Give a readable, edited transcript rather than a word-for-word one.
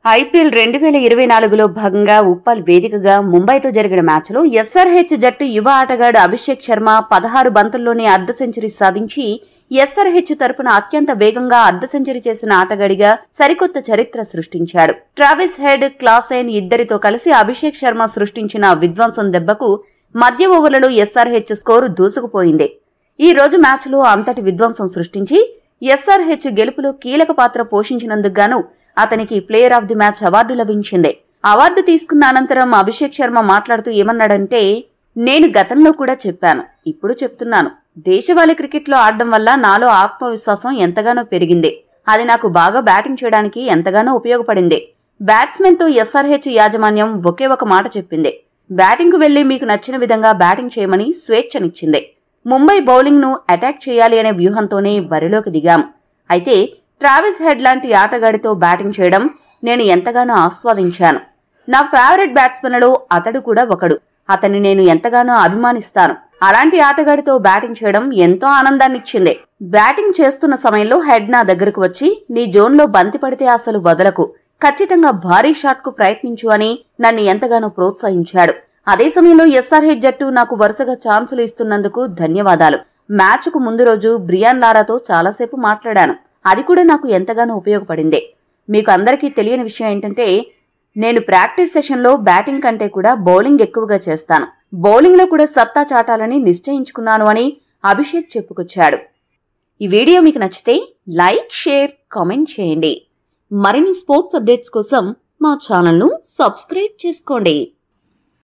IPL 2024లో భాగంగా ఉప్పల్ వేదికగా ముంబైతో జరిగిన మ్యాచ్లో ఎస్ఆర్హెచ్ జట్టు యువ ఆటగాడు అభిషేక్ శర్మ 16 బంతుల్లోనే అర్ధ సెంచరీ సాధించి ఎస్ఆర్హెచ్ తరపున అత్యంత వేగంగా అర్ధ సెంచరీ చేసిన ఆటగాడిగా సరికొత్త చరిత్ర సృష్టించాడు. ట్రావిస్ హెడ్, క్లాసెన్ ఇద్దరితో కలిసి అభిషేక్ శర్మ సృష్టించిన విధ్వంసం దెబ్బకు మధ్య ఓవర్లలో ఎస్ఆర్హెచ్ స్కోరు దూసుకుపోయింది. ఈ రోజు మ్యాచ్లో అంతటి విధ్వంసం సృష్టించి ఎస్ఆర్హెచ్ గెలుపులో కీలక పాత్ర పోషించినందుకు గాను అతనికి player of the match award లభించింది. అవార్డు తీసుకున్న అనంతరం అభిషేక్ శర్మ మాట్లాడుతూ ఏమన్నాడంటే, నేను గతంలో కూడా చెప్పాను, ఇప్పుడు చెప్తున్నాను, దేశవాళీ క్రికెట్లో ఆడడం వల్ల నాలో ఆత్మవిశ్వాసం ఎంతగానో పెరిగింది. అది నాకు బాగా బ్యాటింగ్ చేయడానికి ఎంతగానో ఉపయోగపడింది. బ్యాట్స్మెన్ తో ఎస్ఆర్హెచ్ యాజమాన్యం ఒకే ఒక మాట చెప్పింది, బ్యాటింగ్ కు వెళ్లి మీకు నచ్చిన విధంగా బ్యాటింగ్ చేయమని స్వేచ్ఛనిచ్చింది. ముంబై బౌలింగ్ ను అటాక్ చేయాలి అనే వ్యూహంతోనే బరిలోకి దిగాం. అయితే ట్రావిస్ హెడ్ లాంటి ఆటగాడితో బ్యాటింగ్ చేయడం నేను ఎంతగానో ఆస్వాదించాను. నా ఫేవరెట్ బ్యాట్స్మెన్లలో అతడు కూడా ఒకడు. అతన్ని నేను ఎంతగానో అభిమానిస్తాను. అలాంటి ఆటగాడితో బ్యాటింగ్ చేయడం ఎంతో ఆనందాన్నిచ్చింది. బ్యాటింగ్ చేస్తున్న సమయంలో హెడ్ నా దగ్గరకు వచ్చి, నీ జోన్లో బంతి పడితే అసలు వదలకు, ఖచ్చితంగా భారీ షాట్ కు ప్రయత్నించు అని నన్ను ఎంతగానో ప్రోత్సహించాడు. అదే సమయంలో ఎస్ఆర్హెచ్ జట్టు నాకు వరుసగా ఛాన్సులు ఇస్తున్నందుకు ధన్యవాదాలు. మ్యాచ్ కు ముందు రోజు బ్రియాన్ లారాతో చాలాసేపు మాట్లాడాను. అది కూడా నాకు ఎంతగానో ఉపయోగపడింది. మీకు అందరికీ తెలియని విషయం ఏంటంటే, నేను ప్రాక్టీస్ సెషన్లో బ్యాటింగ్ కంటే కూడా బౌలింగ్ ఎక్కువగా చేస్తాను. బౌలింగ్లో కూడా సత్తా చాటాలని నిశ్చయించుకున్నాను అని అభిషేక్ చెప్పుకొచ్చాడు. ఈ వీడియో మీకు నచ్చితే లైక్, షేర్, కామెంట్ చేయండి. మరిన్ని స్పోర్ట్స్ అప్డేట్స్ కోసం మా ఛానల్ను సబ్స్క్రైబ్ చేసుకోండి.